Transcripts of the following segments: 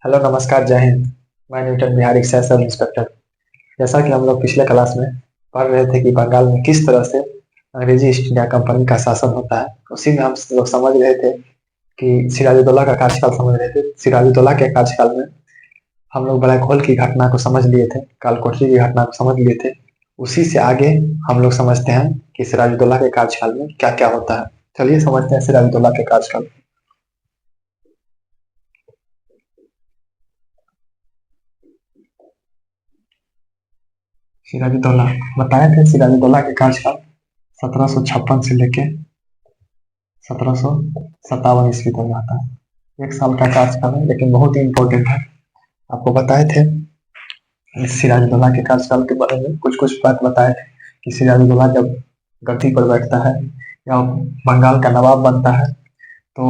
Hello नमस्कार जय हिंद। मैं न्यूटन बिहारी सह सब इंस्पेक्टर। जैसा कि हम लोग पिछले क्लास में पढ़ रहे थे कि बंगाल में किस तरह से अंग्रेजी ईस्ट इंडिया कंपनी का शासन होता है, उसी में हम लोग समझ रहे थे कि सिराजुद्दौला का कार्यकाल समझ रहे थे। सिराजुद्दौला के कार्यकाल में हम लोग ब्लैक होल की घटना को समझ लिए थे, कालकोठरी की घटना को समझ लिए थे। उसी से आगे हम लोग समझते हैं कि सिराजुद्दौला के कार्यकाल में क्या क्या होता है। चलिए समझते हैं सिराजुद्दौला के कार्यकाल। सिराजुद्दौला बताए थे, सिराजुद्दौला के कार्यकाल 1756 से लेके 1757 ईस्वी तक रहता है। एक साल का कार्यकाल है, लेकिन बहुत ही इंपॉर्टेंट है। आपको बताए थे इस सिराजुद्दौला के कार्यकाल के बारे में कुछ कुछ बात बताए थे कि सिराजुद्दौला जब गद्दी पर बैठता है या बंगाल का नवाब बनता है, तो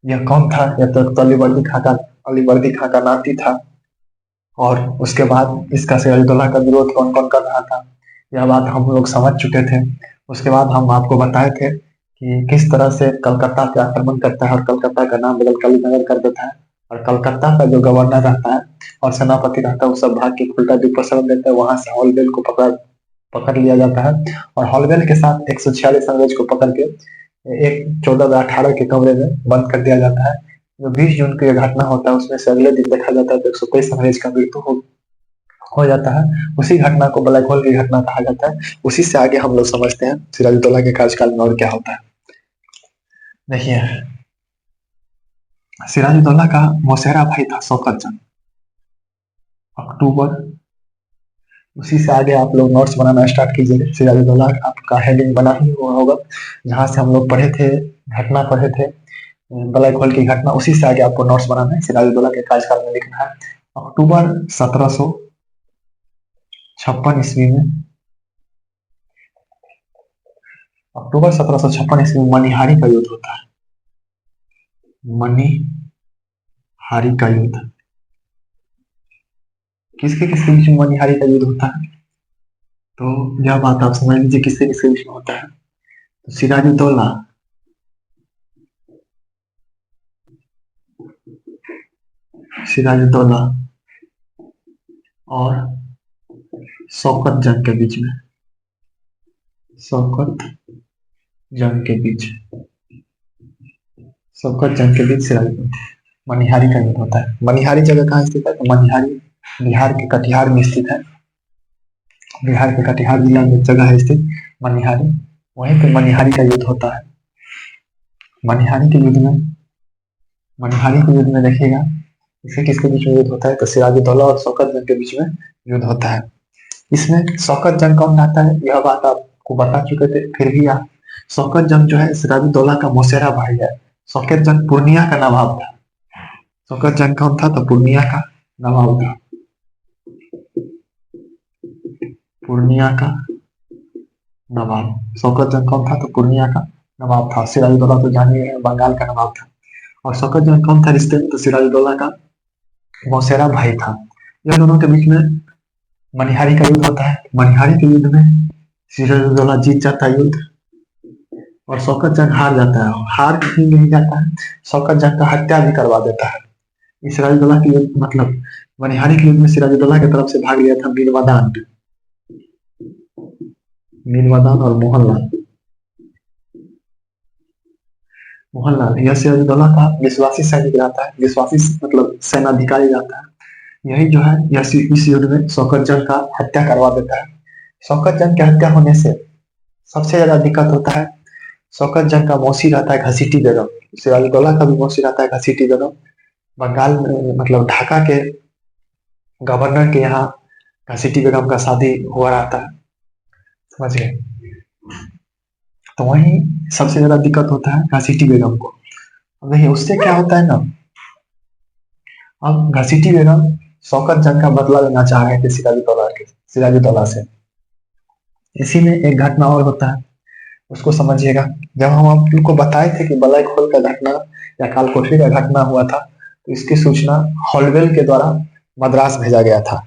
यह कौन था? यह तो अलीवर्दी खां का नाती था। और उसके बाद इसका सिराजुद्दौला का विरोध कौन कौन कर रहा था, यह बात हम लोग समझ चुके थे। उसके बाद हम आपको बताए थे कि किस तरह से कलकत्ता पे आक्रमण करता है और कलकत्ता का नाम बदल कलीनगर कर देता है। और कलकत्ता का जो गवर्नर रहता है और सेनापति रहता है, वो सब भाग के खुलता डिपोजिशन देता है। वहां से हॉलवेल को पकड़ पकड़ लिया जाता है और हॉलवेल के साथ 146 अंग्रेज को पकड़ के एक 14/18 के कमरे में बंद कर दिया जाता है। जो 20 जून की घटना होता है, उसमें से अगले दिन देखा जाता है तो 123 अंग्रेज का मृत्यु हो जाता है। उसी घटना को ब्लैक होल की घटना कहा जाता है। उसी से आगे हम लोग समझते हैं सिराजुद्दौला के कार्यकाल में और क्या होता है। देखिए, सिराजुद्दौला का मौसेरा भाई था शौकत जंग। अक्टूबर, उसी से आगे आप लोग नोट्स बनाना स्टार्ट कीजिए। सिराजुद्दौला आपका हेडिंग बना ही हुआ होगा, जहां से हम लोग पढ़े थे, घटना पढ़े थे, ब्लैक होल की घटना। उसी से आगे आपको नोट्स बनाना है, सिराजुद्दौला के कार्यकाल में लिखना है। अक्टूबर 1756 ईस्वी में, अक्टूबर 1756 ईस्वी में मनिहारी का युद्ध होता है। मनिहारी का युद्ध किसके किसके बीच में मनिहारी का युद्ध होता है? तो यह बात आप समझ लीजिए किसके किसके बीच में होता है। तो सिराजुद्दौला सिराजुद्दौला और शौकत जंग के बीच में, शौकत जंग के बीच, शौकत जंग के बीच सिराजुद्दौला मनिहारी का युद्ध होता है। मनिहारी जगह कहाँ स्थित है? तो मनिहारी बिहार के कटिहार में स्थित है। बिहार के कटिहार जिला में जगह है स्थित मनिहारी। वहीं पे मनिहारी का युद्ध होता है। मनिहारी के युद्ध में, मनिहारी के युद्ध में देखिएगा इसे किसके बीच में युद्ध होता है? तो सिराजुद्दौला और शौकत जंग के बीच में युद्ध होता है। इसमें शौकत जंग कौन आता है, यह बात आपको बता चुके थे, फिर भी आप, शौकत जंग जो है सिराजुद्दौला का मौसेरा भाई है। शौकत जंग पूर्णिया का नवाब था। शौकत जंग कौन था? तो पूर्णिया का नवाब था। पूर्णिया का नवाब शौकत जंग कौन था? तो पूर्णिया का नवाब था। सिराजुद्दौला तो जानिए बंगाल का नवाब था। और शौकत जंग कौन था रिश्ते में? तो सिराजुद्दौला का मौसेरा भाई था। इन दोनों के बीच में मनिहारी का युद्ध होता है। मनिहारी के युद्ध में सिराजुद्दौला जीत जाता है युद्ध और शौकत जंग हार जाता है। हार ही नहीं जाता है, शौकत जंग का हत्या भी करवा देता है। सिराजुद्दौला की युद्ध मतलब मनिहारी के युद्ध में सिराजुद्दौला की तरफ से भाग लिया था मीरवादान, मीरवादान और मोहनलाल। मोहनलाल यह सिराजुद्दौला का विश्वासी सैनिक रहता है। विश्वासी मतलब सेनाधिकारी रहता है। यही जो है यह इस युद्ध में शौकत जंग का हत्या करवा देता है। शौकत जंग की हत्या होने से सबसे ज्यादा दिक्कत होता है, शौकत जंग का मौसी रहता है घसीटी बेगम। सिराजुद्दौला का भी मौसी रहता है घसीटी बेगम। बंगाल में मतलब ढाका के गवर्नर के यहाँ घसीटी बेगम का शादी हुआ रहता है, समझ गए। तो वही सबसे ज्यादा दिक्कत होता है घसीटी बेगम को। अब देखिए उससे क्या होता है ना, अब घसीटी बेगम शौकत जंग का बदला लेना चाह रहे थे सिराजुद्दौला से। इसी में एक घटना और होता है, उसको समझिएगा। जब हम आप लोग को बताए थे कि ब्लैक होल का घटना या कालकोठरी का घटना हुआ था, तो इसकी सूचना हॉलवेल के द्वारा मद्रास भेजा गया था।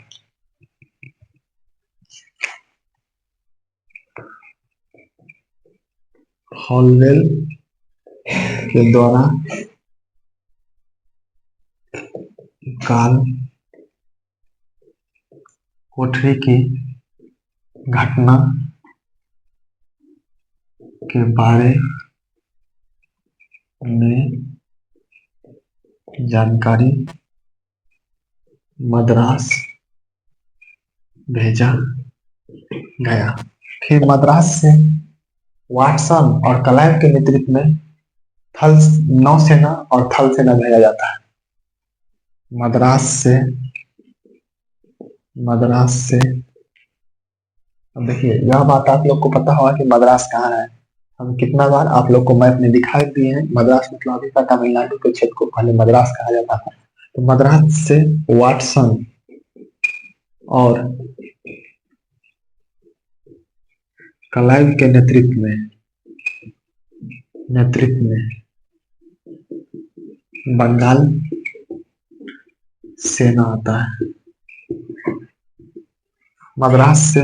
हॉलवेल के द्वारा काल कोठरी की घटना के बारे में जानकारी मद्रास भेजा गया। फिर मद्रास से वाटसन और क्लाइव के नेतृत्व में थल नौसेना और थल सेना भेजा जाता है। मद्रास से अब देखिए, यह बात आप लोग को पता होगा कि मद्रास कहाँ है। हम कितना बार आप लोग को मैप में दिखाई दिए हैं। मद्रास मतलब अभी का तमिलनाडु के क्षेत्र को पहले मद्रास कहा जाता था। तो मद्रास से वाटसन और क्लाइव के नेतृत्व में बंगाल सेना आता है। मद्रास से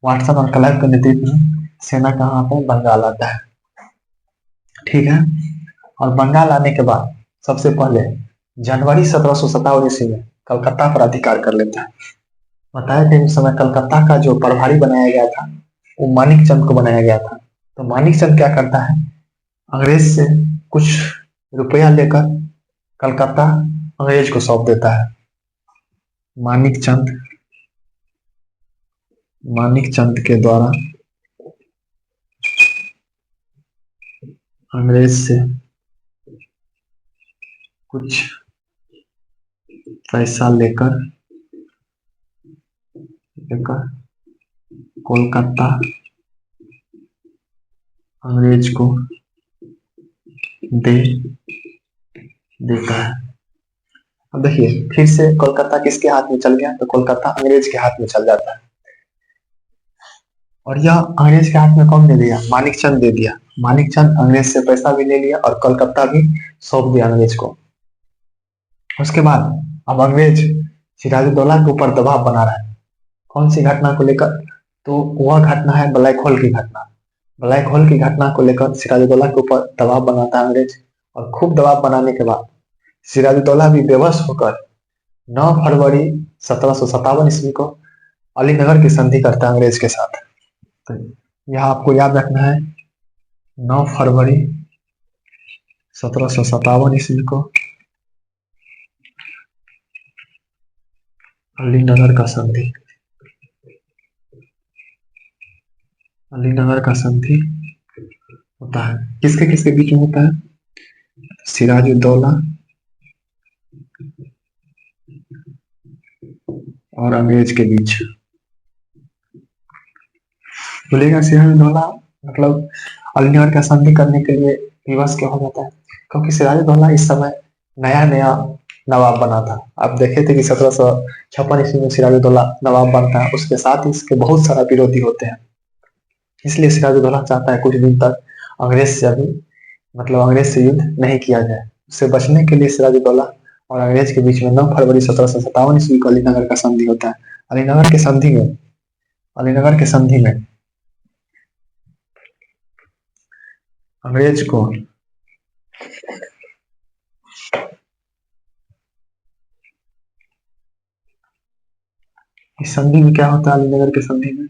वाटसन और क्लाइव के नेतृत्व में सेना कहाँ आता है? बंगाल आता है। ठीक है। और बंगाल आने के बाद सबसे पहले जनवरी 1757 ईस्वी में कलकत्ता पर अधिकार कर लेता है। बताया कि उस समय कलकत्ता का जो प्रभारी बनाया गया था वो मानिक चंद को बनाया गया था। तो मानिक चंद क्या करता है? अंग्रेज से कुछ रुपया लेकर कलकत्ता अंग्रेज को सौंप देता है। मानिक चंद के द्वारा अंग्रेज से कुछ पैसा लेकर कोलकाता अंग्रेज को दे देता है। अब देखिए, फिर से कोलकाता किसके हाथ में चल गया? तो कोलकाता अंग्रेज के हाथ में चल जाता है। और यह अंग्रेज के हाथ में कौन दे दिया? मानिक चंद दे दिया। मानिक चंद अंग्रेज से पैसा भी ले लिया और कलकत्ता भी सौंप दिया अंग्रेज को। उसके बाद अब अंग्रेज सिराजुद्दौला के ऊपर दबाव बना रहा है। कौन सी घटना को लेकर? तो वह घटना है ब्लैक होल की घटना। ब्लैक होल की घटना को लेकर सिराजुद्दौला के ऊपर दबाव बनाता है अंग्रेज। और खूब दबाव बनाने के बाद सिराजुद्दौला भी बेबस होकर 9 फरवरी 1757 ईस्वी को अलीनगर की संधि करता है अंग्रेज के साथ। तो यह आपको याद रखना है, 9 फरवरी 1757 ईस्वी को अलीनगर का संधि होता है। किसके किसके बीच में होता है? सिराजुद्दौला और अंग्रेज के बीच। बोलेगा सिराजुद्दौला मतलब अलीनगर का संधि करने के लिए विवश क्यों हो जाता है? क्योंकि सिराजुद्दौला इस समय नया नवाब बना था। आप देखे थे कि 1756 ईस्वी में सिराजुद्दौला नवाब बनता है। उसके साथ ही इसके बहुत सारा विरोधी होते हैं। इसलिए सिराजुद्दौला चाहता है कुछ दिन तक अंग्रेज से युद्ध नहीं किया जाए। उससे बचने के लिए सिराजुद्दौला और अंग्रेज के बीच में 9 फरवरी 1757 ईस्वी को अलीनगर का संधि होता है। अलीनगर के संधि में अंग्रेज को इस संधि में क्या होता है? अलीनगर के संधि में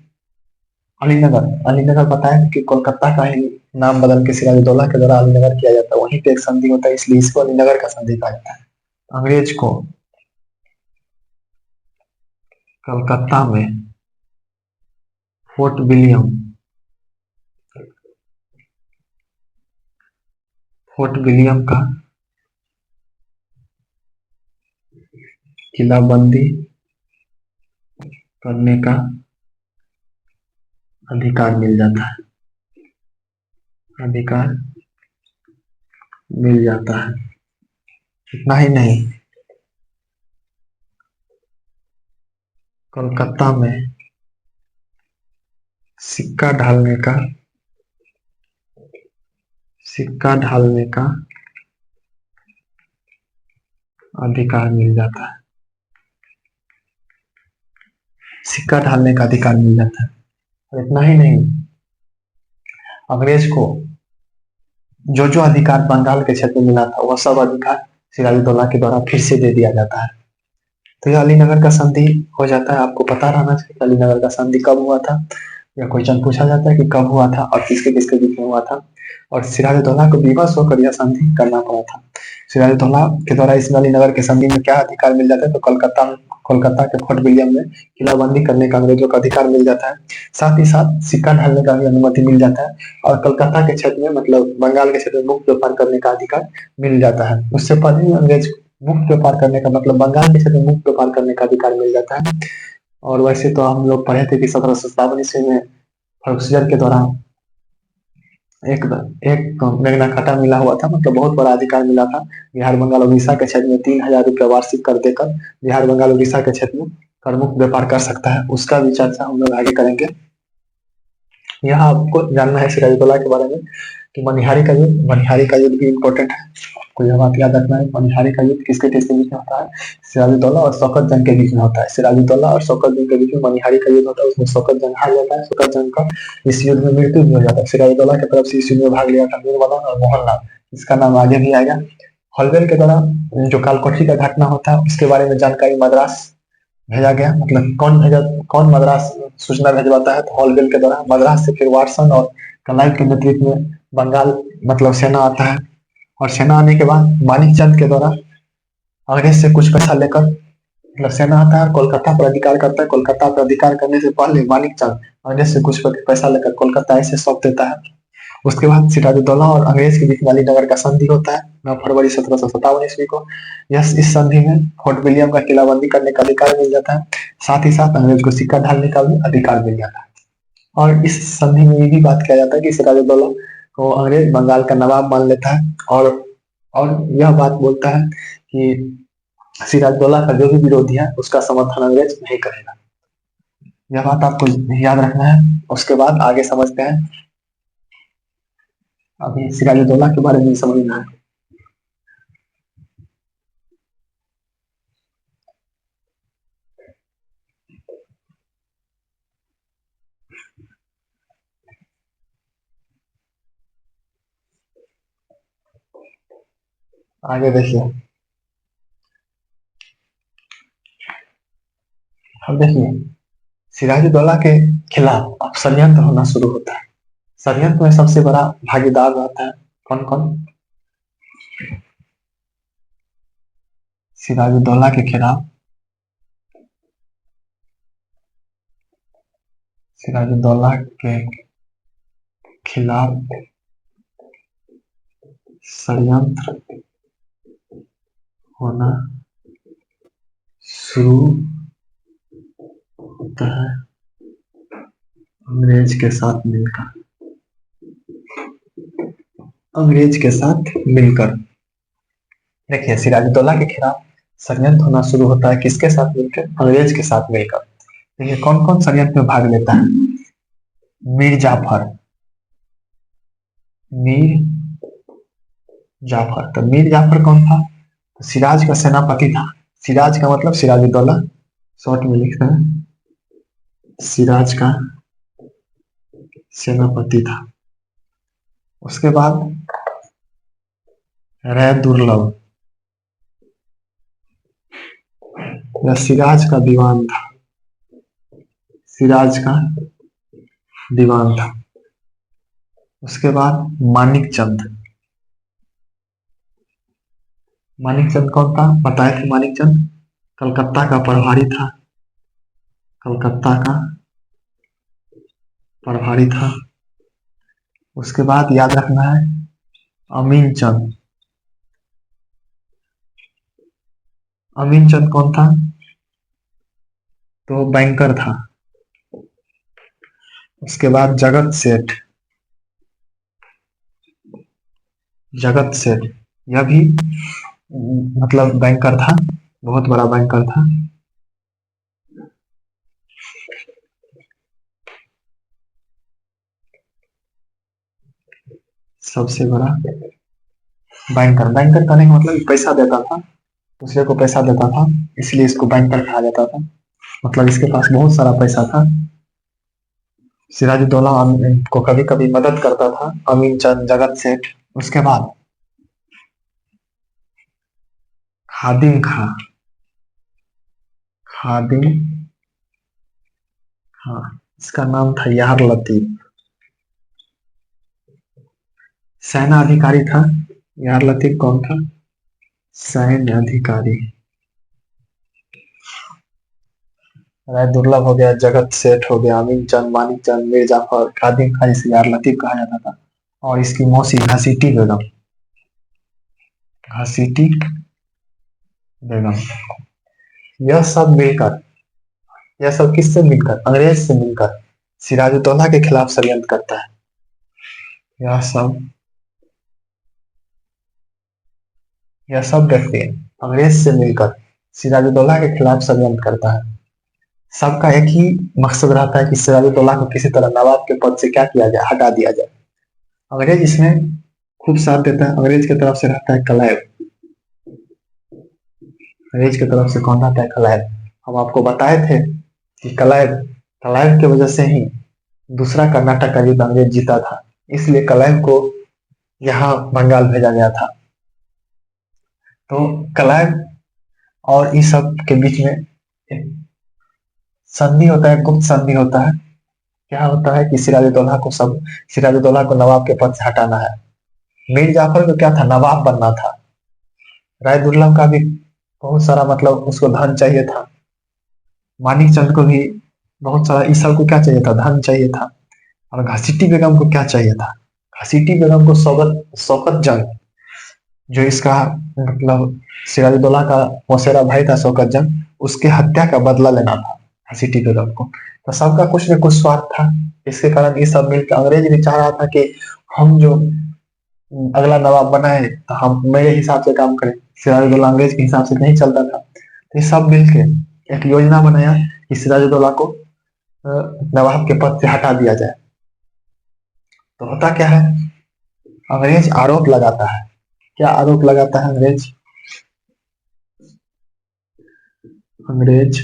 अलीनगर बताया कि कोलकाता का ही नाम बदल के सिराजुद्दौला के द्वारा अलीनगर किया जाता है। वहीं पे एक संधि होता है, इसलिए इसको अलीनगर का संधि कहा जाता है। अंग्रेज को कलकत्ता में फोर्ट विलियम का किलाबंदी करने का अधिकार मिल जाता है। इतना ही नहीं, कोलकाता में सिक्का ढालने का अधिकार मिल जाता है। सिक्का ढालने का अधिकार मिल जाता है। और इतना ही नहीं, अंग्रेज को जो अधिकार बंगाल के क्षेत्र में मिला था वह सब अधिकार सिराजुद्दौला के द्वारा फिर से दे दिया जाता है। तो ये अलीनगर का संधि हो जाता है। आपको पता रहना चाहिए कि अलीनगर का संधि कब हुआ था, या क्वेश्चन पूछा जाता है कि कब हुआ था और किसके किसके बीच में हुआ था। और सिराजुद्दौला को विवश होकर यह संधि करना पड़ा था। सिराजुद्दौला के द्वारा इस अलीनगर के संधि में क्या अधिकार मिल जाता है, तो कोलकाता के फोर्ट विलियम में किलाबंदी करने का अंग्रेजों का अधिकार मिल जाता है। साथ ही साथ सिक्का ढालने का भी अनुमति मिल जाता है, और कलकत्ता के क्षेत्र में मतलब बंगाल के क्षेत्र में मुक्त व्यापार करने का अधिकार मिल जाता है। उससे पहले ही अंग्रेज मुक्त व्यापार करने का मतलब बंगाल के क्षेत्र में मुक्त व्यापार करने का अधिकार मिल जाता है। और वैसे तो हम लोग पढ़े थे कि 1757 में फर्रुखसियर के द्वारा एक एक मेगना खाता मिला हुआ था, मतलब बहुत बड़ा अधिकार मिला था। बिहार बंगाल उड़ीसा के क्षेत्र में 3,000 रुपया वार्षिक कर देकर बिहार बंगाल उड़ीसा के क्षेत्र में कर मुक्त व्यापार कर सकता है। उसका भी चर्चा हम लोग आगे करेंगे। यहाँ आपको जानना है सिराजुद्दौला के बारे में कि मनिहारी का युद्ध भी इम्पोर्टेंट है। आपको यह बात याद रखना है, मनिहारी का युद्ध किसके किसके बीच में होता है, सिराजुद्दौला और शौकत जंग के बीच में होता है। सिराजुद्दौला और शौकत जंग के बीच में मनिहारी का युद्ध होता है, उसमें शौकत जंग हार जाता है। शौकत जंग का इस युद्ध में मृत्यु भी हो जाता है। सिराजुद्दौला की तरफ से इस युद्ध में भाग लिया था मीरबदन और मोहनलाल, इसका नाम आगे भी आएगा। हलवेल के द्वारा जो कालकोठी का घटना होता है उसके बारे में जानकारी मद्रास भेजा गया, मतलब कौन मद्रास सूचना भेजवाता है, तो हॉलवेल के द्वारा। मद्रास से फिर वाटसन और क्लाइव के नेतृत्व में बंगाल मतलब सेना आता है, और सेना आने के बाद मानिकचंद के द्वारा अंग्रेज से कुछ पैसा लेकर मतलब सेना आता है, कोलकाता पर अधिकार करता है। कोलकाता पर अधिकार करने से पहले मानिकचंद अंग्रेज से कुछ पैसा लेकर कोलकाता ऐसे सौंप देता है। उसके बाद सिराजुद्दौला और अंग्रेज के बीच अलीनगर का संधि होता है 9 फरवरी 1757 ईस्वी को। इस संधि में फोर्ट विलियम का किलाबंदी करने का अधिकार मिल जाता है। साथ ही साथ अंग्रेज को सिक्का ढालने का भी अधिकार मिल जाता है। और इस संधि में ये भी बात किया जाता है कि सिराजुद्दौला को अंग्रेज बंगाल का नवाब मान लेता है, और यह बात बोलता है कि सिराजुद्दौला का जो भी विरोधी है उसका समर्थन अंग्रेज नहीं करेगा। यह बात आपको याद रखना है। उसके बाद आगे समझते हैं। अभी सिराजुद्दौला के बारे में समझना है। आगे देखिए, अब देखिए सिराजुद्दौला के खिलाफ अब षड्यंत्र होना शुरू होता है। षड्यंत्र में सबसे बड़ा भागीदार रहता है कौन कौन, सिराजुद्दौला के खिलाफ सिराजुद्दौला के खिलाफ षड्यंत्र होना शुरू होता है अंग्रेज के साथ मिलकर। देखिए सिराजुद्दौला के खिलाफ षड्यंत्र होना शुरू होता है किसके साथ मिलकर, अंग्रेज के साथ मिलकर। देखिए कौन कौन षड्यंत्र में भाग लेता है। मीर जाफर, तो मीर जाफर कौन था, तो सिराज का सेनापति था। सिराज का मतलब सिराजुद्दौला, शॉर्ट में लिखते हैं, सिराज का सेनापति था। उसके बाद रै दुर्लभ, यह सिराज का दीवान था, सिराज का दीवान था। उसके बाद मानिकचंद, मानिकचंद कौन था, बताए थे मानिकचंद कलकत्ता का प्रभारी था, कलकत्ता का प्रभारी था। उसके बाद याद रखना है अमीन चंद, अमीन चंद कौन था, तो बैंकर था। उसके बाद जगत सेठ, जगत सेठ यह भी मतलब बैंकर था, बहुत बड़ा बैंकर था। सबसे बड़ा बैंकर, बैंकर कहने का मतलब पैसा देता था, दूसरे को पैसा देता था, इसलिए इसको बैंकर कहा जाता था। मतलब इसके पास बहुत सारा पैसा था। सिराजुद्दौला को कभी कभी मदद करता था अमीन चंद, जगत सेठ। उसके बाद खादिम खां, हादिम, हाँ, इसका नाम था यार लतीफ। सेना अधिकारी था। यार लतीफ कौन था? सैन्य अधिकारी। राय दुर्लभ हो गया, जगत सेठ हो गया, अमीन चंद, मानिक चंद, मीर जाफर, कादिम खान, इसे यार लतीफ कहा जाता था। और इसकी मौसी घसीटी बेगम। घसीटी बेगम। यह सब मिलकर, यह सब किससे मिलकर? अंग्रेज से मिलकर सिराजुद्दौला के खिलाफ षड्यंत्र करता है। यह सब, यह सब व्यक्ति अंग्रेज से मिलकर सिराजुद्दौला के खिलाफ षड्यंत्र करता है। सबका एक ही मकसद रहता है कि सिराजुद्दौला को किसी तरह नवाब के पद से क्या किया जाए, हटा दिया जाए। अंग्रेज इसमें खूब साथ देता है। अंग्रेज की तरफ से रहता है क्लाइव। अंग्रेज की तरफ से कौन रहता है? क्लाइव। हम आपको बताए थे कि क्लाइव, क्लाइव की वजह से ही दूसरा कर्नाटक का युद्ध अंग्रेज जीता था, इसलिए क्लाइव को यहाँ बंगाल भेजा गया था। तो क्लाइव और इस सब के बीच में एक संधि होता है, गुप्त संधि होता है। क्या होता है कि सिराजुद्दौला को नवाब के पद से हटाना है। मीर जाफर को क्या था? नवाब बनना था। राय दुर्लभ का भी बहुत सारा मतलब उसको धन चाहिए था। मानिक चंद को भी बहुत सारा, इस सब को क्या चाहिए था? धन चाहिए था। और घसीटी बेगम को क्या चाहिए था? घसीटी बेगम को शौकत शौकत जंग, जो इसका मतलब सिराजुद्दौला का मौसेरा भाई था शौकत जंग, उसके हत्या का बदला लेना था घसीटी बेगम को। तो सबका कुछ न कुछ स्वार्थ था। इसके कारण ये सब मिलकर अंग्रेज भी चाह रहा था कि हम जो अगला नवाब बना है तो हम मेरे हिसाब से काम करें। सिराजुद्दौला अंग्रेज के हिसाब से नहीं चलता था। तो ये सब मिलके एक योजना बनाया कि सिराजुद्दौला को नवाब के पद से हटा दिया जाए। तो होता क्या है, अंग्रेज आरोप लगाता है। क्या आरोप लगाता है अंग्रेज? अंग्रेज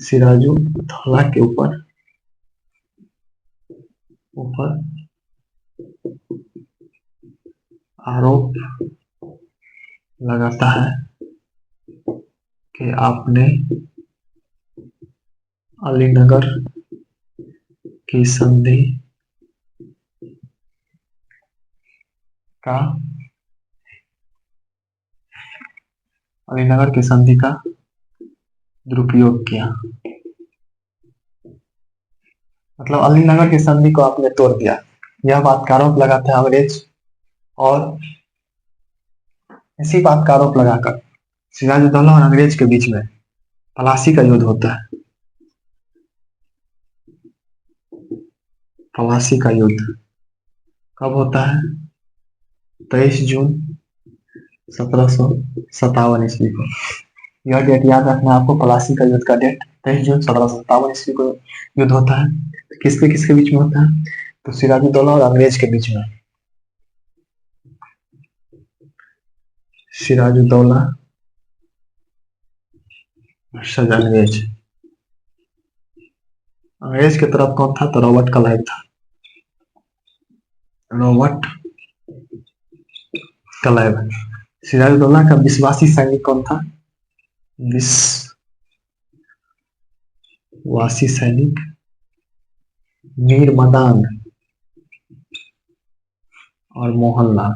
सिराजुद्दौला के ऊपर आरोप लगाता है कि आपने अलीनगर की संधि का अलीनगर की संधि का दुरुपयोग किया। मतलब अलीनगर की संधि को आपने तोड़ दिया, यह बात का आरोप लगाता है अंग्रेज। और इसी बात का आरोप लगाकर सिराजुद्दौला और अंग्रेज के बीच में पलासी का युद्ध होता है। पलासी का युद्ध कब होता है? 23 जून 1757 ईस्वी को। यह डेट याद रखना आपको, पलासी का युद्ध का डेट 23 जून 1757 ईस्वी को युद्ध होता है। किसके किसके बीच में होता है? तो सिराजुद्दौला और अंग्रेज के बीच में। सिराजुद्दौला वर्सेस अंग्रेज। अंग्रेज की तरफ कौन था? तो रॉबर्ट क्लाइव था। Robert Clive. सिराजुद्दौला का विश्वासी सैनिक कौन था? विश्वासी सैनिक मीर मदान और मोहनलाल।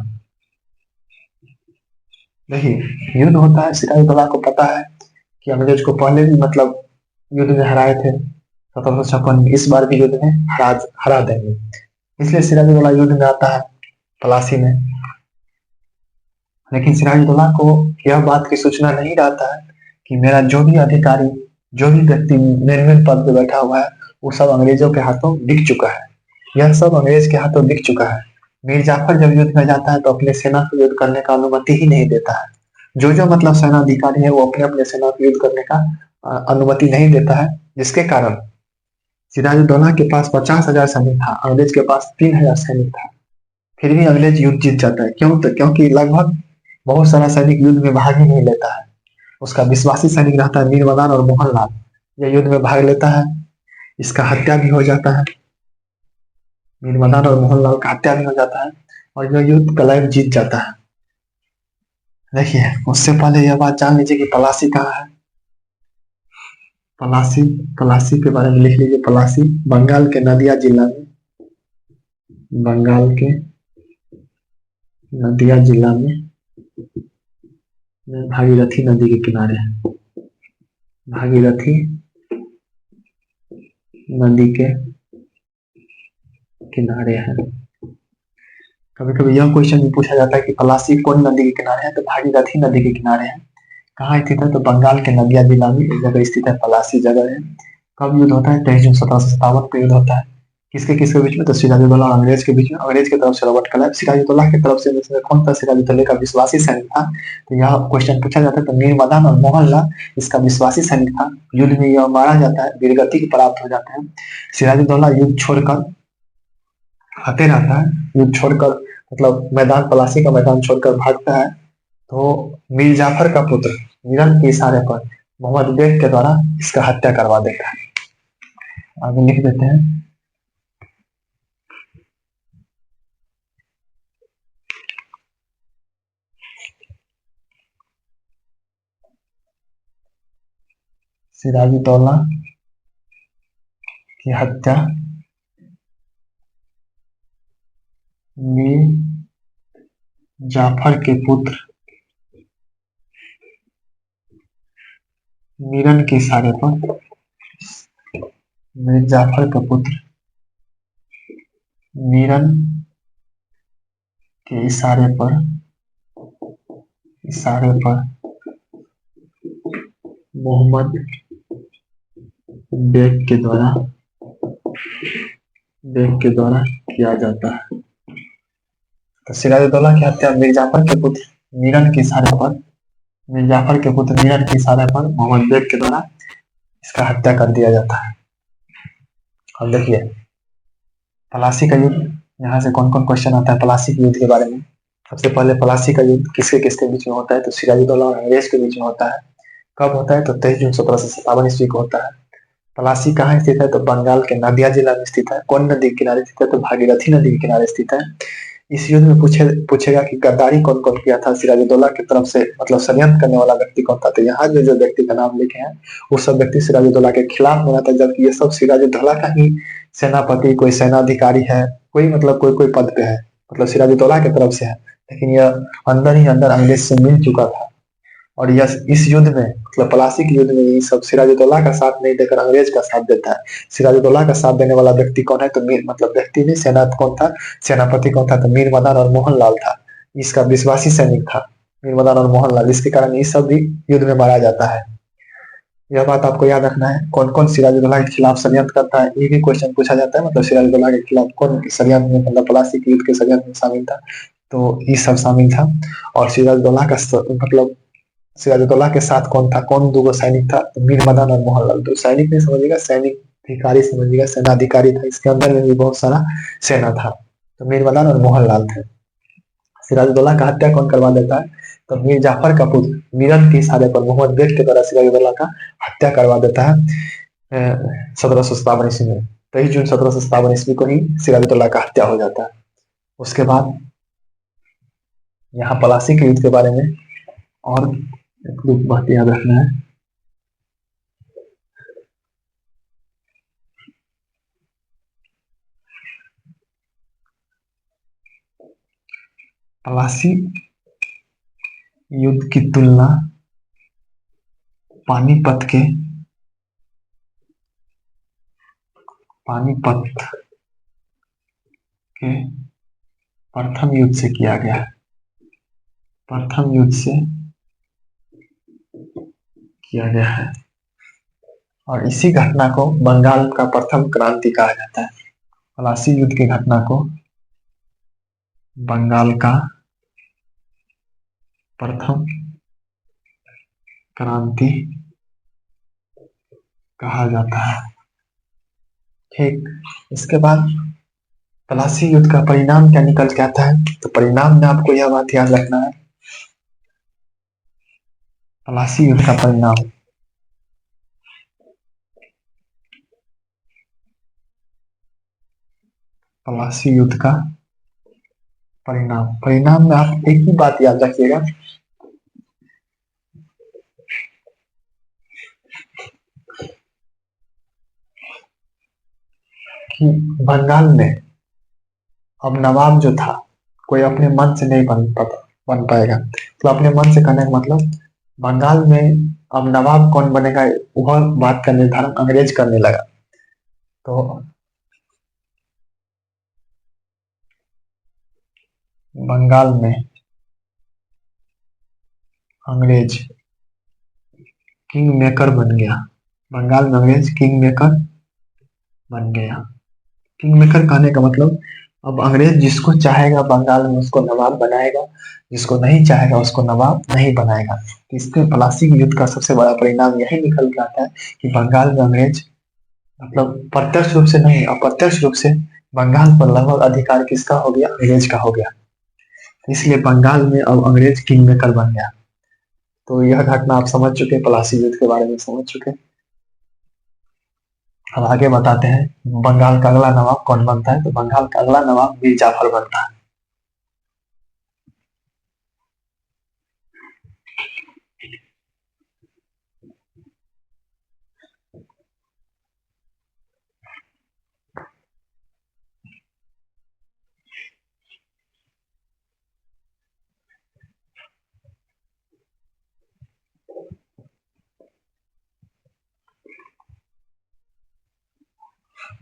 देखिए, युद्ध होता है, सिराजुद्दौला को पता है कि अंग्रेज को पहले भी मतलब युद्ध में हराए थे 1756 में, इस बार भी युद्ध में हरा देंगे, इसलिए सिराजुद्दौला युद्ध में आता है पलासी में। लेकिन सिराजुद्दौला को यह बात की सूचना नहीं रहता है कि मेरा जो भी अधिकारी, जो भी व्यक्ति मेन पद पे बैठा हुआ है, वो सब अंग्रेजों के हाथों बिक चुका है। यह सब अंग्रेज के हाथों बिक चुका है। मीर जाफर जब युद्ध में जाता है तो अपने सेना को युद्ध करने का अनुमति ही नहीं देता है। जो जो मतलब सेना अधिकारी है वो अपने अपने सेना को युद्ध करने का अनुमति नहीं देता है, जिसके कारण सिराजुद्दौला के पास 50,000 सैनिक था, अंग्रेज के पास 3,000 सैनिक था। फिर भी अंग्रेज युद्ध जीत जाता है। क्यों? तो क्योंकि लगभग बहुत सारा सैनिक युद्ध में भाग ही नहीं लेता है। उसका विश्वासी सैनिक रहता है मीर मदान और मोहनलाल, यह युद्ध में भाग लेता है, इसका हत्या भी हो जाता है। मीर मदान और मोहनलाल का हत्या भी हो जाता है और यह युद्ध क्लाइव जीत जाता है। देखिए, उससे पहले यह बात जान लीजिए कि पलासी कहाँ है। पलासी, पलासी के बारे में लिख लीजिए। पलासी बंगाल के नदिया जिला में, बंगाल के नदिया जिला में भागीरथी नदी के किनारे है। भागीरथी नदी के किनारे है। कभी कभी यह क्वेश्चन भी पूछा जाता है कि पलासी कौन नदी के किनारे है, तो भागीरथी नदी के किनारे है। कहाँ स्थित है, तो बंगाल के नदिया जिला में एक जगह स्थित है, पलासी जगह है। कब युद्ध होता है, 23 जून 1757 को युद्ध होता है। किसके किसके बीच में, तो सिराजुद्दौला और अंग्रेज के बीच में। अंग्रेज की तरफ से रॉबर्ट क्लाइव, सिराजुद्दौला की तरफ से इसमें कौन था, सिराजुद्दौला का विश्वासी सैनिक था। तो यह क्वेश्चन पूछा जाता है। तो मीर मदान और मोहन लाल इसका विश्वासी सैनिक था। युद्ध में यह मारा जाता है, वीरगति प्राप्त हो जाते हैं। सिराजुद्दौला युद्ध छोड़कर आते रहता है, युद्ध छोड़कर मतलब मैदान, पलासी का मैदान छोड़कर भागता है। तो मीर जाफर का पुत्र मीरन के इशारे पर मोहम्मद बेग के द्वारा इसका हत्या करवा देता है। आगे लिख देते हैं। सिराजुद्दौला की हत्या मीर जाफर के पुत्र मीरन के इशारे पर, मीर जाफर का पुत्र मीरन के इशारे पर मोहम्मद बेग के द्वारा किया जाता है। तो सिराजुद्दौला की हत्या मीर जाफर के पुत्र मीरन के इशारे पर मोहम्मद बेग के द्वारा इसका हत्या कर दिया जाता है। अब देखिए, पलासी का युद्ध, यहाँ से कौन कौन क्वेश्चन आता है पलासी के युद्ध के बारे में। सबसे पहले पलासी का युद्ध किसके किसके बीच में होता है, तो सिराजुद्दौला और अंग्रेज के बीच में होता है। कब होता है, तो 23 जून 1757 ईस्वी को होता है। पलासी कहाँ स्थित है, तो बंगाल के नदिया जिला में स्थित है। कौन नदी के किनारे स्थित है, तो भागीरथी नदी के किनारे स्थित है। इस युद्ध में पूछेगा कि गद्दारी कौन कौन किया था सिराजुद्दौला की तरफ से, मतलब षड्यंत्र करने वाला व्यक्ति कौन था। तो यहाँ जो व्यक्ति का नाम लिखे हैं वो सब व्यक्ति सिराजुद्दौला के खिलाफ बना था, जबकि ये सब सिराजुद्दौला का ही सेनापति, कोई सेनाधिकारी है, कोई मतलब कोई कोई पद पे है, मतलब सिराजुद्दौला की तरफ से है। लेकिन यह अंदर ही अंदर अंग्रेज से मिल चुका था। और यह इस युद्ध में, मतलब पलासी के युद्ध में, ये सब सिराजुद्दौला का साथ नहीं देकर अंग्रेज का साथ देता है। सिराजुद्दौला का साथ देने वाला व्यक्ति कौन है, तो मीर, मतलब व्यक्ति नहीं, सेना कौन था, सेनापति कौन था, तो मीर मदान और मोहन लाल था। इसका विश्वासी सैनिक था मीर मदान और मोहन लाल, इसके कारण ये सब भी युद्ध में मारा जाता है। यह बात आपको याद रखना है। कौन कौन सिराजुद्दौला के खिलाफ षड्यंत्र करता है, ये भी क्वेश्चन पूछा जाता है। मतलब सिराजुद्दौला के खिलाफ कौन षड्यंत्र में, मतलब पलासी के युद्ध के षड्यंत्र में शामिल था, तो ये सब शामिल था। और सिराजुद्दौला का मतलब सिराजुद्दौला के साथ कौन था, कौन दो सैनिक था, तो मीर मदान और मोहन लाल। तो सैनिक नहीं समझिएगा, सैनिक अधिकारी समझिएगा, सेनाधिकारी था। इसके अंदर में भी बहुत सारा सेना था। तो मीर मदान और मोहन लाल थे। सिराजुद्दौला का हत्या कौन करवा देता है, तो मीर जाफर का पुत्र मीरन के इशारे पर मोहम्मद बेग के द्वारा सिराजुद्दौला का हत्या करवा देता है 1757 ईस्वी में। 23 जून 1757 ईस्वी को ही सिराजुद्दौला का हत्या हो जाता है। उसके बाद यहाँ पलासी के युद्ध के बारे में और एक बात याद रखना है। पलासी युद्ध की तुलना पानीपत के प्रथम युद्ध से किया गया है। प्रथम युद्ध से किया गया है। और इसी घटना को बंगाल का प्रथम क्रांति कहा जाता है। पलासी युद्ध की घटना को बंगाल का प्रथम क्रांति कहा जाता है। ठीक, इसके बाद पलासी युद्ध का परिणाम क्या निकल के आता है, तो परिणाम में आपको यह बात याद रखना है। पलासी युद्ध का परिणाम, पलासी युद्ध का परिणाम में आप एक ही बात याद रखिएगा कि बंगाल में अब नवाब जो था कोई अपने मन से नहीं बन पाएगा। तो अपने मन से कहने का मतलब बंगाल में अब नवाब कौन बनेगा वह बात का निर्धारण अंग्रेज करने लगा। तो बंगाल में अंग्रेज किंग मेकर बन गया। बंगाल में अंग्रेज किंग मेकर बन गया। किंग मेकर कहने का मतलब अब अंग्रेज जिसको चाहेगा बंगाल में उसको नवाब बनाएगा, जिसको नहीं चाहेगा उसको नवाब नहीं बनाएगा। तो इसके प्लासी युद्ध का सबसे बड़ा परिणाम यही निकल के आता है कि बंगाल में अंग्रेज मतलब प्रत्यक्ष रूप से नहीं अप्रत्यक्ष रूप से बंगाल पर लगभग अधिकार किसका हो गया, अंग्रेज का हो गया। इसलिए बंगाल में अब अंग्रेज किंग मेकर बन गया। तो यह घटना आप समझ चुके, प्लासी युद्ध के बारे में समझ चुके। अब आगे बताते हैं बंगाल का अगला नवाब कौन बनता है। तो बंगाल का अगला नवाब मीर जाफर बनता है।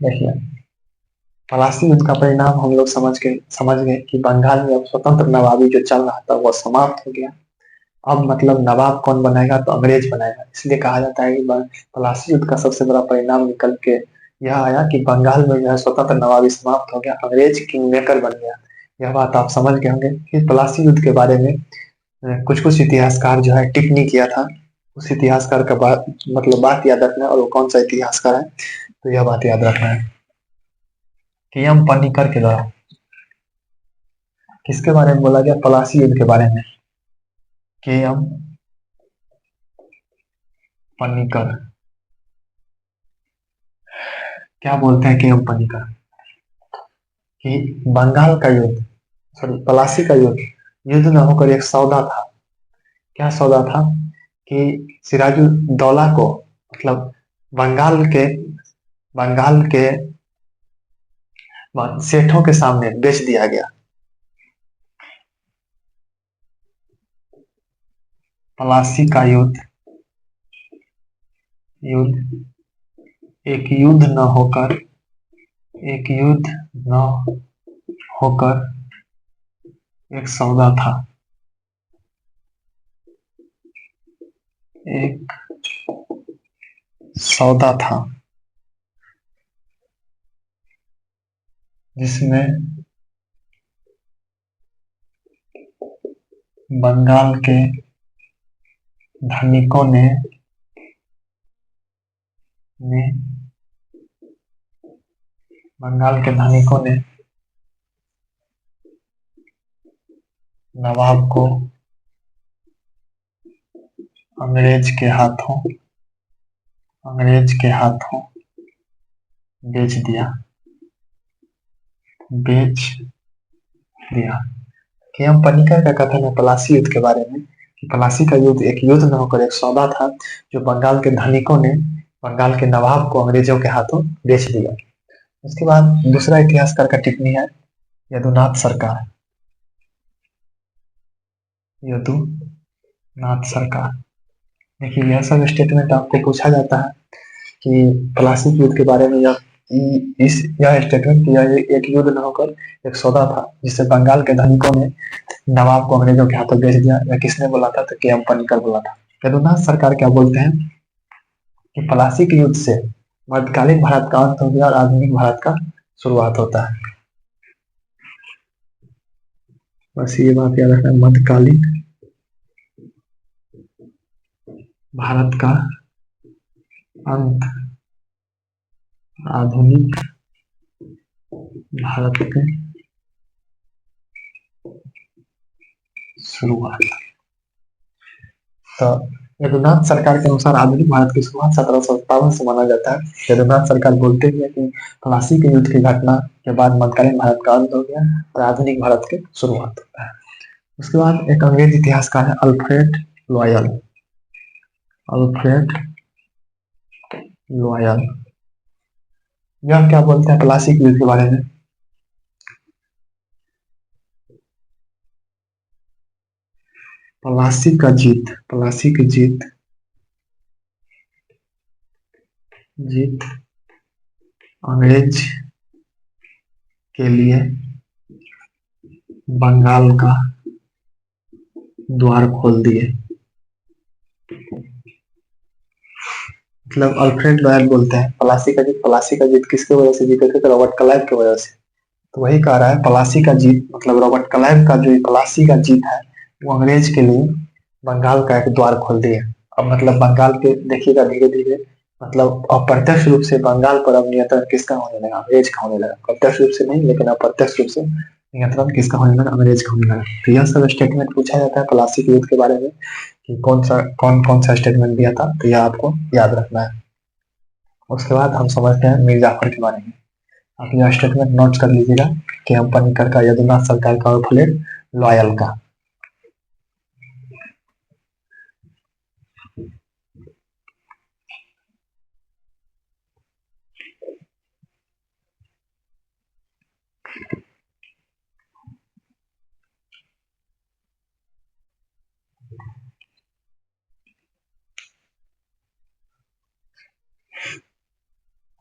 देखिए पलासी युद्ध का परिणाम हम लोग समझ गए कि बंगाल में अब स्वतंत्र नवाबी जो चल रहा था वह समाप्त हो गया। अब मतलब नवाब कौन बनाएगा, तो अंग्रेज बनाएगा। इसलिए कहा जाता है कि पलासी युद्ध का सबसे बड़ा परिणाम निकल के यह आया कि बंगाल में जो है स्वतंत्र नवाबी समाप्त हो गया, अंग्रेज किंग मेकर बन गया। यह बात आप समझ गए होंगे कि पलासी युद्ध के बारे में कुछ कुछ इतिहासकार जो है टिप्पणी किया था। उस इतिहासकार का बात याद रखना है, और वो कौन सा इतिहासकार है तो यह बात याद रखना है कि एम पन्नीकर के द्वारा किसके बारे में बोला गया, पलासी युद्ध के बारे में। के एम पन्नीकर क्या बोलते हैं, के एम पन्नीकर कि बंगाल का युद्ध सॉरी पलासी का युद्ध युद्ध न होकर एक सौदा था। क्या सौदा था कि सिराजुद्दौला को मतलब बंगाल के बंगाल के सेठों के सामने बेच दिया गया। पलासी का युद्ध एक युद्ध न होकर एक सौदा था। एक सौदा था जिसमें बंगाल के धनिकों ने बंगाल के धनिकों ने नवाब को अंग्रेज के हाथों बेच दिया। केएम पन्नीकर का कथन है पलासी युद्ध के बारे में कि पलासी का युद्ध एक युद्ध न होकर एक सौदा था जो बंगाल के धनिकों ने बंगाल के नवाब को अंग्रेजों के हाथों बेच दिया। उसके बाद दूसरा इतिहासकार का टिप्पणी है यदुनाथ सरकार। देखिए यह सब स्टेटमेंट आपको पूछा जाता है कि पलासी युद्ध के बारे में यह स्टेटमेंट एक युद्ध न होकर एक सौदा था जिससे बंगाल के धनिकों ने नवाब को अंग्रेजों के हाथों बेच दिया। यह किसने बोला था, तो के एम पन्नीकर बोला था। यदुनाथ सरकार क्या बोलते हैं कि पलासी के युद्ध से मध्यकालीन भारत का अंत हो गया और आधुनिक भारत का शुरुआत होता है। बस ये बात याद रखना, मध्यकालीन भारत का अंत आधुनिक भारत के शुरुआत। तो यदुनाथ सरकार के अनुसार आधुनिक भारत की शुरुआत 1757 से माना जाता है। यदुनाथ सरकार बोलते हैं कि पलासी के युद्ध की घटना के बाद मध्यकालीन भारत का अंत हो गया और आधुनिक भारत की शुरुआत होता है। उसके बाद एक अंग्रेज इतिहासकार है अल्फ्रेड लॉयल। यह क्या बोलते हैं प्लासी की युद्ध के बारे में? प्लासी की जीत जीत अंग्रेज के लिए बंगाल का द्वार खोल दिए। मतलब अल्फ्रेड लॉयल बोलते हैं प्लासी का जीत किसके वजह से जीते थे? तो रॉबर्ट क्लाइव की वजह से। तो वही कह रहा है प्लासी का जीत मतलब रॉबर्ट क्लाइव का जो प्लासी का जीत है वो अंग्रेज के लिए बंगाल का एक द्वार खोल दिए। अब मतलब बंगाल के देखिएगा धीरे धीरे मतलब अप्रत्यक्ष रूप से बंगाल पर अब नियंत्रण किसका होने लगा? अंग्रेज का होने लगा। प्रत्यक्ष रूप से नहीं लेकिन अप्रत्यक्ष रूप से नियंत्रण किसका होने लगा? अंग्रेज का होने लगा। तो यह सब स्टेटमेंट पूछा जाता है प्लासी के युद्ध के बारे में कि कौन कौन सा स्टेटमेंट दिया था, तो यह आपको याद रखना है। उसके बाद हम समझते हैं मीर जाफर के बारे में। आप यह स्टेटमेंट नोट कर लीजिएगा कि हम पनिकर का, यदुनाथ सरकार का और फ्लेट लॉयल का।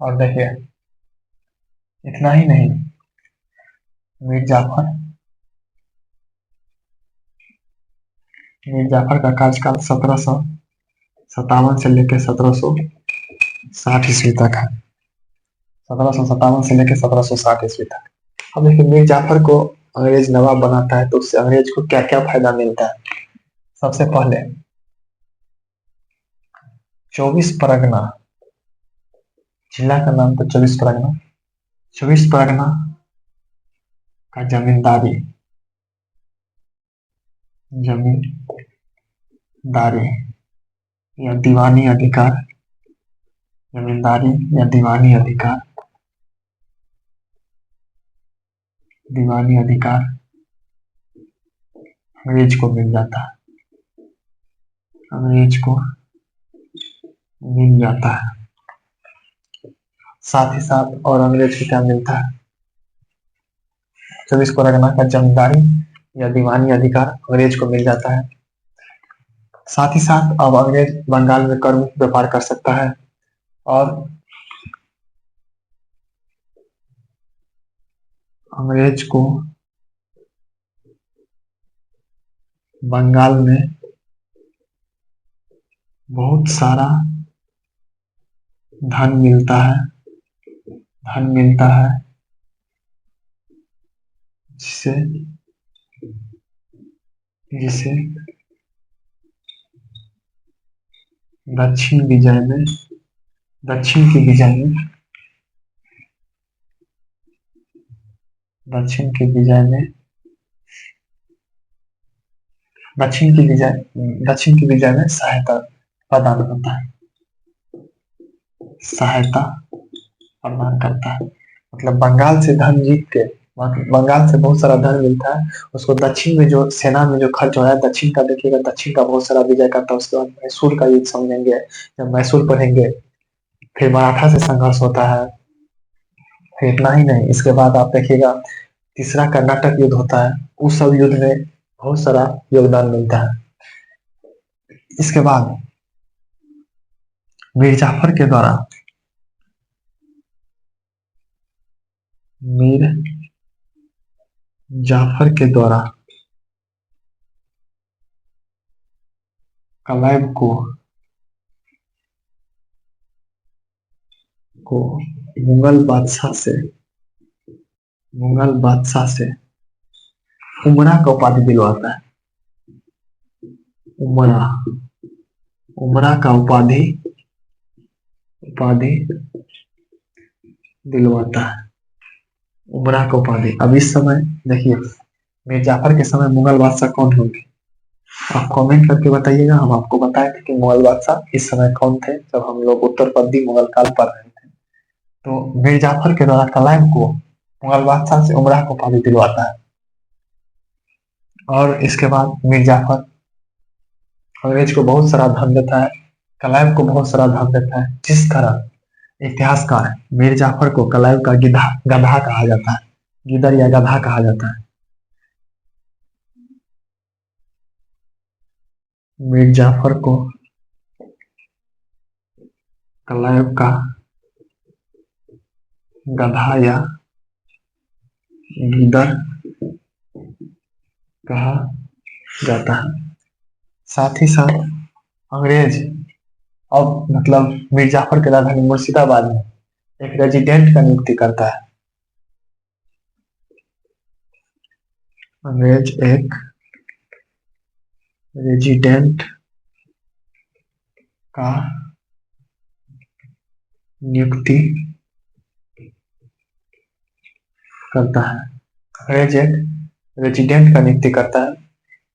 और देखिए इतना ही नहीं, मीर जाफर मीर जाफर का कार्यकाल 1757 से लेकर 1760 ईस्वी तक है। 1757 से लेकर 1760 ईस्वी तक। अब देखिए मीर जाफर को अंग्रेज नवाब बनाता है तो उससे अंग्रेज को क्या क्या फायदा मिलता है? सबसे पहले 24 परगना, जिला का नाम तो 24 परगना, 24 परगना का जमींदारी या दीवानी अधिकार, जमींदारी या दीवानी अधिकार अंग्रेज को मिल जाता है। अंग्रेज को मिल जाता है। साथ ही साथ और अंग्रेज को क्या मिलता है? 24 परगना का जमींदारी या दीवानी अधिकार अंग्रेज को मिल जाता है। साथ ही साथ अब अंग्रेज बंगाल में कर मुक्त व्यापार कर सकता है और अंग्रेज को बंगाल में बहुत सारा धन मिलता है जिसे जिसे दक्षिण की विजय में दक्षिण की विजय में सहायता प्रदान करता है। मतलब बंगाल से धन जीत के, बंगाल से बहुत सारा धन मिलता है उसको, दक्षिण में जो सेना में जो खर्च हो रहा है दक्षिण का, देखिएगा दक्षिण का बहुत सारा विजय करता है। उसके बाद मैसूर का युद्ध समझेंगे, जब मैसूर पढ़ेंगे, फिर मराठा से संघर्ष होता है। फिर इतना ही नहीं, इसके बाद आप देखिएगा तीसरा कर्नाटक युद्ध होता है। उस सब युद्ध में बहुत सारा योगदान मिलता है। इसके बाद मीर जाफर के द्वारा क्लाइव को मुगल बादशाह से उमरा का उपाधि दिलवाता है। उमरा का उपाधि दिलवाता है। उमरा का उपाधि। अब इस समय देखिए मीर जाफर के समय मुगल बादशाह कौन होंगे? आप कमेंट करके बताइएगा। हम आपको बताए थे कि मुगल बादशाह इस समय कौन थे जब हम लोग उत्तरपदी मुगल काल पढ़ रहे थे। तो मीर जाफर के द्वारा क्लाइव को मुगल बादशाह से उमरा को उपाधि दिलवाता है। और इसके बाद मीर जाफर अंग्रेज को बहुत सारा धन देता है, क्लाइव को बहुत सारा धन देता है, जिस कारण इतिहासकार मीर जाफर को कलायु का गधा कहा जाता है, गिदर या गधा कहा जाता है। मीर जाफर को कलायु का गधा या गिदर कहा जाता है। साथ ही साथ अंग्रेज अब मतलब मीर जाफर की राजधानी मुर्शिदाबाद में एक रेजिडेंट का नियुक्ति करता है। अंग्रेज एक रेजिडेंट का नियुक्ति करता है। अंग्रेज एक रेजिडेंट का नियुक्ति करता है।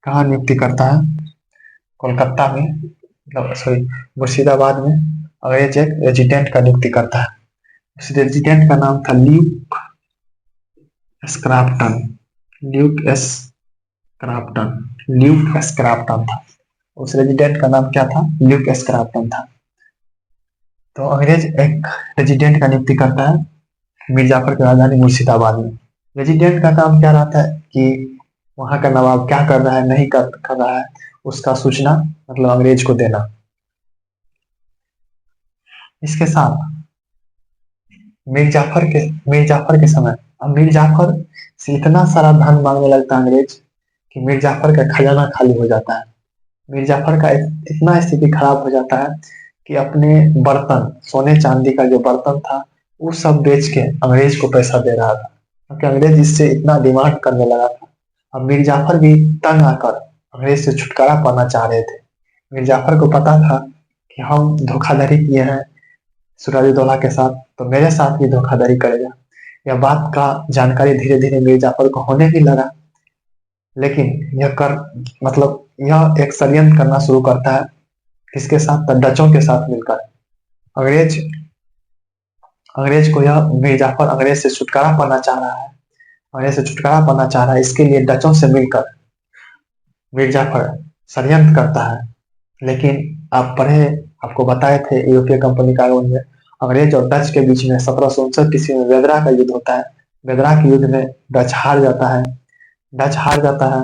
कहाँ नियुक्ति करता है? कोलकाता में, मतलब सॉरी मुर्शिदाबाद में अंग्रेज एक रेजिडेंट का नियुक्ति करता है। उस रेजिडेंट का नाम था ल्यूक स्क्रैप्टन। ल्यूक स्क्रैप्टन था। उस रेजिडेंट का नाम क्या था? ल्यूक स्क्रैप्टन था। तो अंग्रेज एक रेजिडेंट का नियुक्ति करता है मीर जाफर की राजधानी मुर्शिदाबाद में। रेजिडेंट का काम क्या रहता है कि वहां का नवाब क्या कर रहा है, नहीं कर रहा है, उसका सूचना मतलब अंग्रेज को देना। इसके साथ मीर जाफर के समय अब मीर जाफर से इतना सारा धन मांगने लगता है अंग्रेज कि मीर जाफर का खजाना खाली हो जाता है। मीर जाफर का इतना स्थिति खराब हो जाता है कि अपने बर्तन, सोने चांदी का जो बर्तन था वो सब बेच के अंग्रेज को पैसा दे रहा था, क्योंकि अंग्रेज इससे इतना डिमांड करने लगा था। अब मीर जाफर भी तंग आकर अंग्रेज से छुटकारा पाना चाह रहे थे। मीर जाफर को पता था कि हम धोखाधड़ी किए हैं सिराजुद्दौला के साथ, तो मेरे साथ भी धोखाधड़ी करेगा। यह बात का जानकारी धीरे धीरे मीर जाफर को होने भी लगा, लेकिन यह एक षड्यंत्र करना शुरू करता है। किसके साथ? तो डचों के साथ मिलकर। अंग्रेज को यह मीर जाफर अंग्रेज से छुटकारा पाना चाह रहा है, इसके लिए डचों से मिलकर मीर जाफर षड्यंत्र करता है। लेकिन आपको बताए थे यूरोपीय कंपनी कानून में अंग्रेज और डच के बीच में 1759 ईस्वी में वेदरा का युद्ध होता है। वेदरा के युद्ध में डच हार जाता है।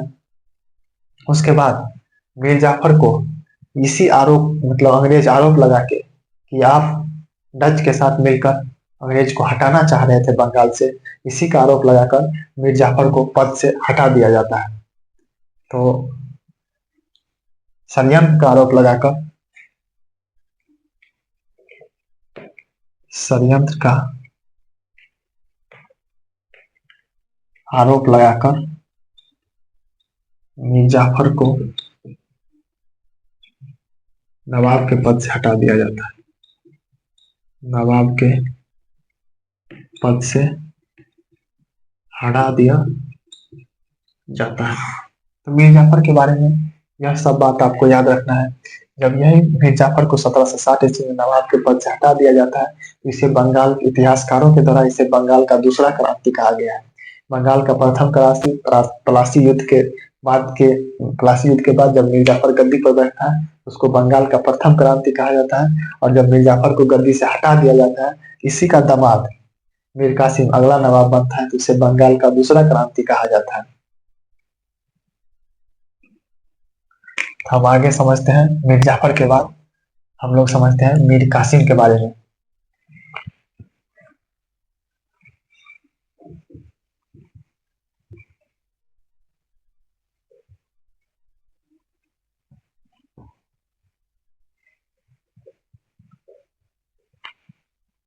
उसके बाद मीर जाफर को इसी अंग्रेज आरोप लगा के कि आप डच के साथ मिलकर अंग्रेज को हटाना चाह रहे थे बंगाल से, इसी का आरोप लगाकर मीर जाफर को पद से हटा दिया जाता है। तो षड्यंत्र का आरोप लगाकर मीर जाफर को नवाब के पद से हटा दिया जाता है। नवाब के पद से हटा दिया जाता है। तो मीर जाफर के बारे में यह सब बात आपको याद रखना है। जब यही मीर जाफर को 1760 ईस्वी में नवाब के पद से हटा दिया जाता है, तो इसे बंगाल इतिहासकारों के द्वारा इसे बंगाल का दूसरा क्रांति कहा गया है। बंगाल का प्रथम क्रांति प्लासी युद्ध के बाद जब मीर जाफर गद्दी पर बैठता है, उसको बंगाल का प्रथम क्रांति कहा जाता है। और जब मीर जाफर को गद्दी से हटा दिया जाता है, इसी का दामाद मीर कासिम अगला नवाब बनता है, तो इसे बंगाल का दूसरा क्रांति कहा जाता है। हम आगे समझते हैं मीर जाफर के बाद हम लोग समझते हैं मीर कासिम के बारे में।